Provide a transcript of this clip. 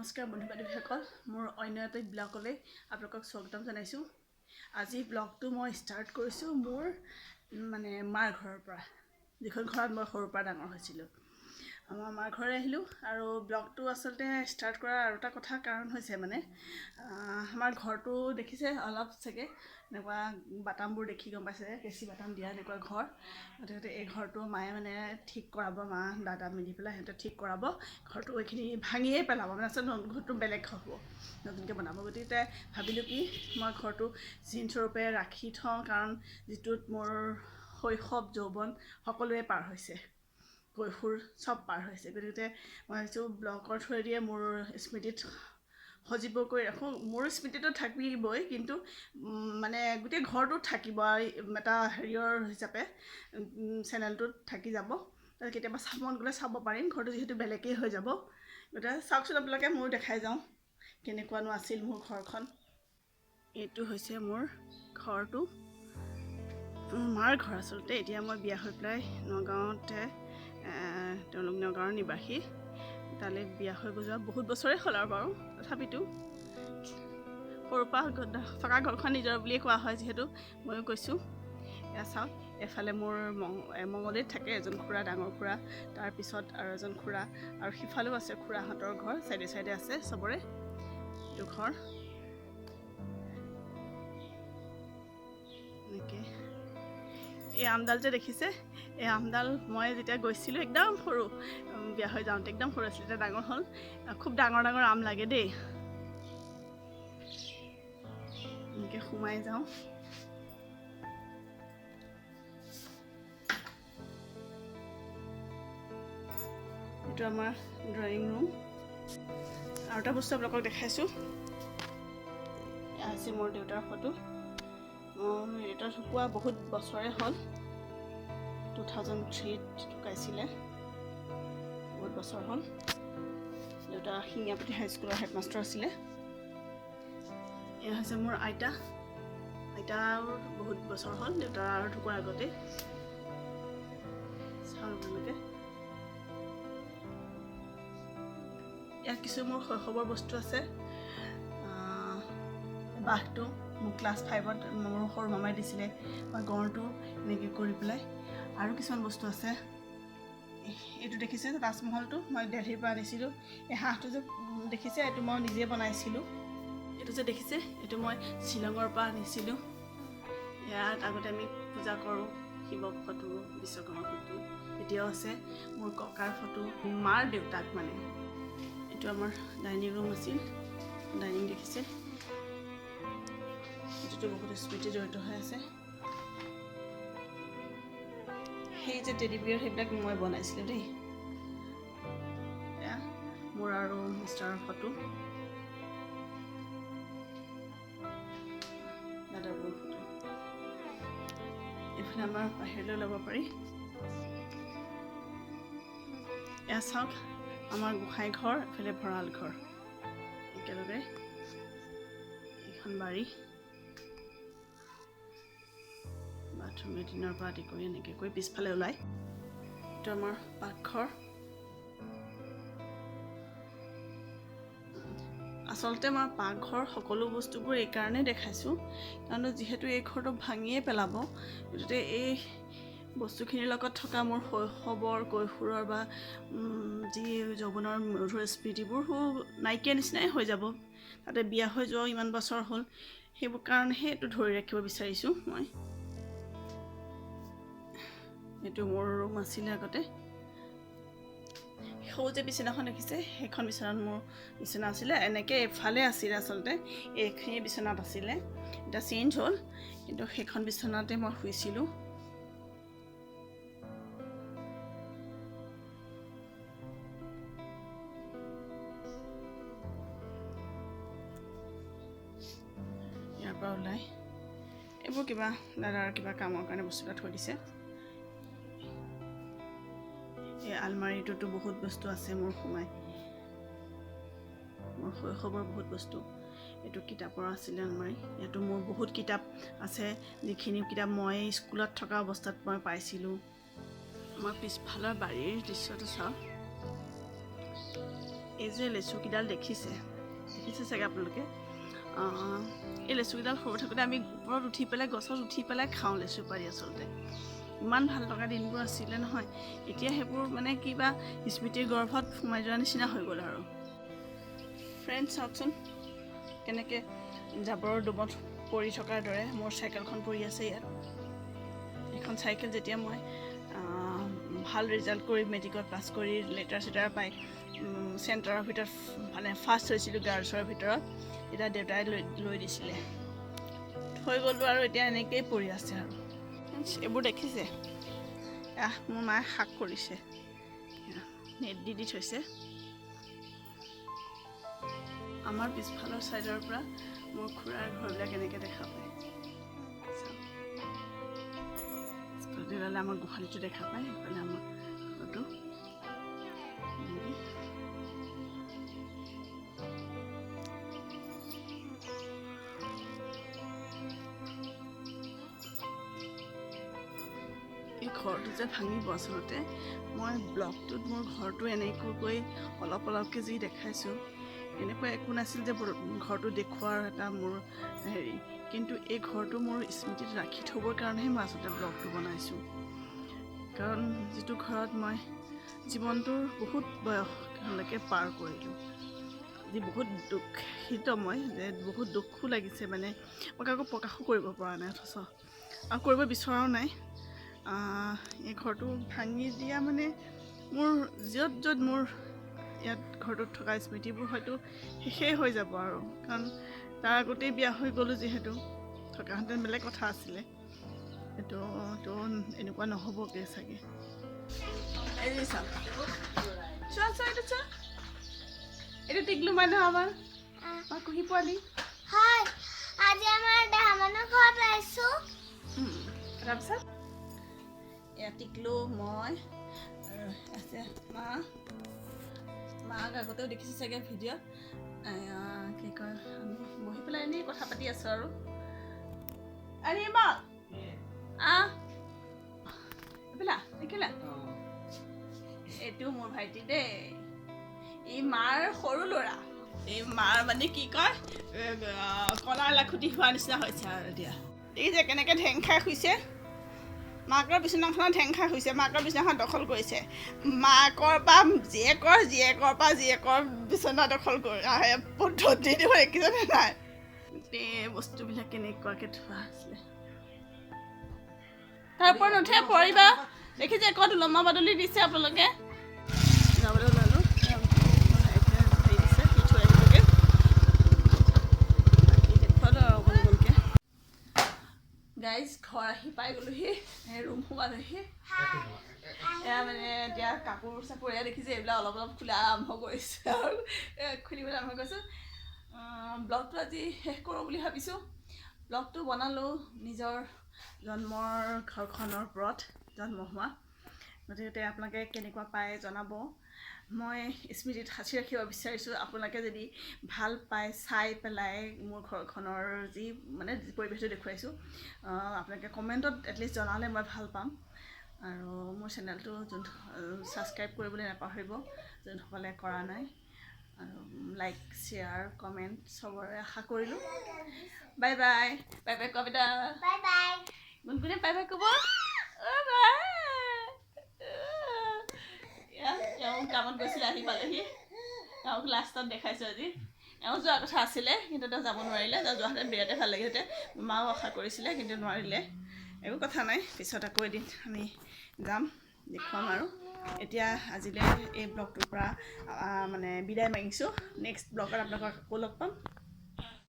নমস্কাৰ বন্ধু বান্ধৱীসকল মোৰ অন্য এটা ব্লগলৈ আপোনালোকক স্বাগতম জনাইছোঁ। আজি ব্লগটো মই ষ্টাৰ্ট কৰিছোঁ মোৰ মাৰ ঘৰৰ পৰা, যিখন ঘৰত মই সৰুৰ পৰা ডাঙৰ হৈছিলোঁ। আমাৰ মাৰ ঘৰলৈ আহিলোঁ আৰু ব্লগটো আচলতে ষ্টাৰ্ট কৰাৰ আৰু এটা কথা কাৰণ হৈছে আমাৰ ঘৰটো দেখিছে অলপ চাগে এনেকুৱা বাটামবোৰ দেখি গম পাইছে, কেঁচি বাটাম দিয়া এনেকুৱা ঘৰ। গতিকে এই ঘৰটো মায়ে ঠিক কৰাব, মা দাদা মিলি পেলাই সিহঁতে ঠিক কৰাব। ঘৰটো এইখিনি ভাঙিয়ে পেলাব, আচলতে ঘৰটো বেলেগ হ'ব, নতুনকৈ বনাব। গতিকে ভাবিলোঁ কি মই ঘৰটো চিনস্বৰূপে ৰাখি থওঁ, কাৰণ যিটোত মোৰ শৈশৱ যৌৱন সকলোৱে পাৰ হৈছে, কৈশোৰ চব পাৰ হৈছে। গতিকে মই ভাবিছোঁ ব্লগৰ থ্ৰুৱেদিয়ে মোৰ স্মৃতিত সজীৱ কৰি ৰাখোঁ। মোৰ স্মৃতিটো থাকিবই, কিন্তু গোটেই ঘৰটোত থাকিব এটা হেৰিয়ৰ হিচাপে চেনেলটোত থাকি যাব। কেতিয়াবা মন গ'লে চাব পাৰিম, ঘৰটো যিহেতু বেলেগেই হৈ যাব। গতিকে চাওকচোন আপোনালোকে, ময়ো দেখাই যাওঁ কেনেকুৱানো আছিল মোৰ ঘৰখন। এইটো হৈছে মোৰ ঘৰটো, মাৰ ঘৰ আচলতে। এতিয়া মই বিয়া হৈ পেলাই নগাঁৱতে, তেওঁলোক নগাঁৱৰ নিবাসী। তালৈ বিয়া হৈ যোৱা বহুত বছৰেই হ'ল আৰু বাৰু, তথাপিতো সৰুৰ পৰা থকা ঘৰখন নিজৰ বুলিয়ে কোৱা হয় যিহেতু ময়ো কৈছোঁ। এয়া চাওক, এফালে মোৰ মঙলিত থাকে এজন খুৰা, ডাঙৰ খুৰা, তাৰপিছত আৰু এজন খুৰা, আৰু সিফালেও আছে খুৰাহঁতৰ ঘৰ, চাইডে চাইডে আছে চবৰে এইটো ঘৰ। এনেকৈ এই আমডাল যে দেখিছে, এই আমডাল মই যেতিয়া গৈছিলোঁ একদম সৰু, বিয়া হৈ যাওঁতে একদম সৰু আছিলে, এতিয়া ডাঙৰ হ'ল। খুব ডাঙৰ ডাঙৰ আম লাগে দেই। এনেকৈ সোমাই যাওঁ। এইটো আমাৰ ড্ৰয়িং ৰুম। আৰু এটা বস্তু আপোনালোকক দেখাইছোঁ, এয়া হৈছে মোৰ দেউতাৰ ফটো। মোৰ দেউতা ঢুকুৱা বহুত বছৰে হ'ল, 2003ত ঢুকাইছিলে, বহুত বছৰ হ'ল। দেউতা শিঙিয়াপতি হাইস্কুলৰ হেডমাষ্টাৰ আছিলে। এয়া হৈছে মোৰ আইতা, আইতাৰ বহুত বছৰ হ'ল, দেউতাৰ ঢুকোৱাৰ আগতেই। চাওঁ আপোনালোকে, ইয়াত কিছু মোৰ শৈশৱৰ বস্তু আছে। বাঘটো মোক ক্লাছ 5ত মোৰ সৰু মামাই দিছিলে, মই গড়টো এনেকৈ কৰি পেলাই। আৰু কিছুমান বস্তু আছে। এইটো দেখিছে তাজমহলটো মই দিল্লীৰ পৰা আনিছিলোঁ। এই হাঁহটো যে দেখিছে, এইটো মই নিজে বনাইছিলোঁ। এইটো যে দেখিছে, এইটো মই শ্বিলঙৰ পৰা আনিছিলোঁ। ইয়াত আগতে আমি পূজা কৰোঁ, শিৱ ফটো, বিশ্বকৰ্মা ফটো এতিয়াও আছে। মোৰ ককাৰ ফটো, মাৰ দেউতাক এইটো আমাৰ ডাইনিং ৰুম আছিল, ডাইনিং দেখিছে, এইটোতো বহুত স্মৃতি জড়িত হৈ আছে। সেই যে টেডি বিয়াৰ সেইবিলাক মই বনাইছিলোঁ দেই। এয়া মোৰ আৰু মিষ্টাৰৰ ফটো, দাদাবোৰ ফটো। এইফালে আমাৰ বাহিৰলৈ ল'ব পাৰি। এয়া চাওক, আমাৰ গোসাঁই ঘৰ, এফালে ভঁৰাল ঘৰ, একেলগে এইখন বাৰী। বাথৰুম লেট্ৰিনৰ পৰা আদি কৰি এনেকৈ কৰি পিছফালে ওলায়। এইটো আমাৰ পাকঘৰ। আচলতে মই পাকঘৰ সকলো বস্তুবোৰ এইকাৰণেই দেখাইছোঁ, কাৰণ যিহেতু এই ঘৰটো ভাঙিয়ে পেলাব, গতিকে এই বস্তুখিনিৰ লগত থকা মোৰ শৈশৱৰ, কৈশোৰৰ বা যি যৌৱনৰ মধুৰ স্মৃতিবোৰ নাইকিয়া নিচিনাই হৈ যাব। তাতে বিয়া হৈ যোৱাও ইমান বছৰ হ'ল, সেইবোৰ কাৰণেহে এইটো ধৰি ৰাখিব বিচাৰিছোঁ মই। এইটো মোৰ ৰুম আছিলে আগতে। সৌ যে বিচনাখন দেখিছে, সেইখন বিচনাত মোৰ বিচনা আছিলে। এনেকৈ এফালে আছিলে আচলতে, এইখিনি বিচনাত আছিলে, এতিয়া চেঞ্জ হ'ল, কিন্তু সেইখন বিচনাতে মই শুইছিলোঁ। ইয়াৰ পৰা ওলাই এইবোৰ কিবা দাদাৰ কিবা কামৰ কাৰণে বস্তু এটা থৈ দিছে। এই আলমাৰিটোতো বহুত বস্তু আছে মোৰ সোমাই, মোৰ শৈশৱৰ বহুত বস্তু। এইটো কিতাপৰ আছিলে আলমাৰি, ইয়াতো মোৰ বহুত কিতাপ আছে, যিখিনি কিতাপ মই স্কুলত থকা অৱস্থাত মই পাইছিলোঁ। আমাৰ পিছফালৰ বাৰীৰ দৃশ্যটো চাওক, এই যে লেচুকেইডাল দেখিছে চাগে আপোনালোকে এই লেচুকেইডাল সৰু থাকোঁতে আমি ওপৰত উঠি পেলাই গছত উঠি পেলাই খাওঁ লেচু পাৰি আচলতে ইমান ভাল লগা দিনবোৰ আছিলে নহয় এতিয়া সেইবোৰ মানে কিবা স্মৃতিৰ গৰ্ভত সোমাই যোৱা নিচিনা হৈ গ'ল আৰু ফ্ৰেণ্ডছ চাওকচোন কেনেকৈ জাবৰৰ ডুবত পৰি থকাৰ দৰে মোৰ চাইকেলখন পৰি আছে ইয়াত এখন চাইকেল যেতিয়া মই ভাল ৰিজাল্ট কৰি মেট্ৰিকত পাছ কৰি লেটাৰ চেটাৰ পাই চেণ্টাৰৰ ভিতৰত মানে ফাৰ্ষ্ট হৈছিলোঁ গাৰ্লছৰ ভিতৰত এতিয়া দেউতাই লৈ দিছিলে থৈ গ'লোঁ আৰু এতিয়া এনেকৈয়ে পৰি আছে আৰু এইবোৰ দেখিছে মোৰ মায়ে শাক কৰিছে নেট দি থৈছে আমাৰ পিছফালৰ ছাইডৰ পৰা মোৰ খুৰাৰ ঘৰবিলাক এনেকৈ দেখা পায় স্কুটিডালে আমাৰ গোহালিটো দেখা পায় সেইফালে আমাৰ ঘৰটো এই ঘৰটো যে ভাঙিব আচলতে মই ব্লগটোত মোৰ ঘৰটো এনেকৈ অলপ অলপকৈ যি দেখাইছোঁ এনেকুৱা একো নাছিল যে ঘৰটো দেখুওৱাৰ এটা মোৰ হেৰি কিন্তু এই ঘৰটো মোৰ স্মৃতিত ৰাখি থ'বৰ কাৰণেহে মই আচলতে ব্লগটো বনাইছোঁ কাৰণ যিটো ঘৰত মই জীৱনটোৰ বহুত বয়সলৈকে পাৰ কৰিলোঁ যি বহুত দুখিত মই যে বহুত দুখো লাগিছে মানে মই কাকো প্ৰকাশো কৰিব পৰা নাই অথচ আৰু কৰিব বিচৰাও নাই এই ঘৰটো ভাঙি দিয়া মানে মোৰ য'ত মোৰ ইয়াত ঘৰটোত থকা স্মৃতিবোৰ হয়তো শেষেই হৈ যাব আৰু কাৰণ তাৰ আগতেই বিয়া হৈ গ'লোঁ যিহেতু থকাহেঁতেন বেলেগ কথা আছিলে এইটো এনেকুৱা নহ'বগৈ চাগে এইটো টিকলু মানুহ আমাৰ কুহি পোৱালি তাৰপিছত এয়া টিকলু মই আৰু আছে মাক আগতেও দেখিছোঁ চাগে ভিডিঅ'ত কি কয় আমি বহি পেলাই এনেই কথা পাতি আছোঁ আৰু আৰে মা এইফালে দেখিলা এইটো মোৰ ভাইটি দেই ই মাৰ সৰু ল'ৰা এই মাৰ মানে কি কয় কলাৰ লাখুটি হোৱা নিচিনা হৈছে আৰু এতিয়া দেখিছে কেনেকৈ ঢেং খাই শুইছে মাকৰ বিচনাখনত ঢেং খাই শুইছে মাকৰ বিচনাখন দখল কৰিছে মাকৰ পৰা জীয়েকৰ বিচনা দখল কৰি পদ্ধতিটো দেখিছেনে নাই গোটেই বস্তুবিলাক কেনেকুৱাকৈ থোৱা আছিলে তাৰ ওপৰত নুঠে পৰিবা দেখিছে ক'ত ওলমা বাদলি দিছে আপোনালোকে যাবলৈ ওলালোঁ হেৰি দিছে দি থৈ আহিবগৈ বাকী দেখুৱালোঁ আৰু অকণকৈ গাইজ ঘৰ আহি পাই গ'লোহি ৰুম সোমালোহি এয়া মানে এতিয়া কাপোৰ চাপোৰ এয়া দেখিছে এইবিলাক অলপ অলপ খোলা আৰম্ভ কৰিছে আৰু খুলিবলৈ আৰম্ভ কৰিছোঁ ব্লগটো আজি শেষ কৰোঁ বুলি ভাবিছোঁ ব্লগটো বনালোঁ নিজৰ জন্মৰ ঘৰখনৰ ওপৰত জন্ম হোৱা গতিকে আপোনালোকে কেনেকুৱা পায় জনাব মই স্মৃতিত সাঁচি ৰাখিব বিচাৰিছোঁ আপোনালোকে যদি ভাল পায় চাই পেলাই মোৰ ঘৰখনৰ যি মানে পৰিৱেশটো দেখুৱাইছোঁ আপোনালোকে কমেণ্টত এটলিষ্ট জনালে মই ভাল পাম আৰু মোৰ চেনেলটো ছাবস্ক্ৰাইব কৰিবলৈ নাপাহৰিব যোনসকলে কৰা নাই আৰু লাইক শ্বেয়াৰ কমেণ্ট চবৰে আশা কৰিলোঁ বাই বাই বাই বাই কবিতা বাই বাই গুণগুণে বাই বাই ক'ব এওঁ কামত গৈছিলে আহি পালেহি এওঁক লাষ্টত দেখাইছোঁ আজি এওঁ যোৱা কথা আছিলে কিন্তু তেওঁ যাব নোৱাৰিলে যোৱাহেঁতেন বিৰাটেই ভাল লাগিলহেঁতেন মাও আশা কৰিছিলে কিন্তু নোৱাৰিলে একো কথা নাই পিছত আকৌ এদিন আমি যাম দেখুৱাম আৰু এতিয়া আজিলৈ এই ব্লগটোৰ পৰা মানে বিদায় মাগিছোঁ নেক্সট ব্লগত আপোনালোকক আকৌ লগ পাম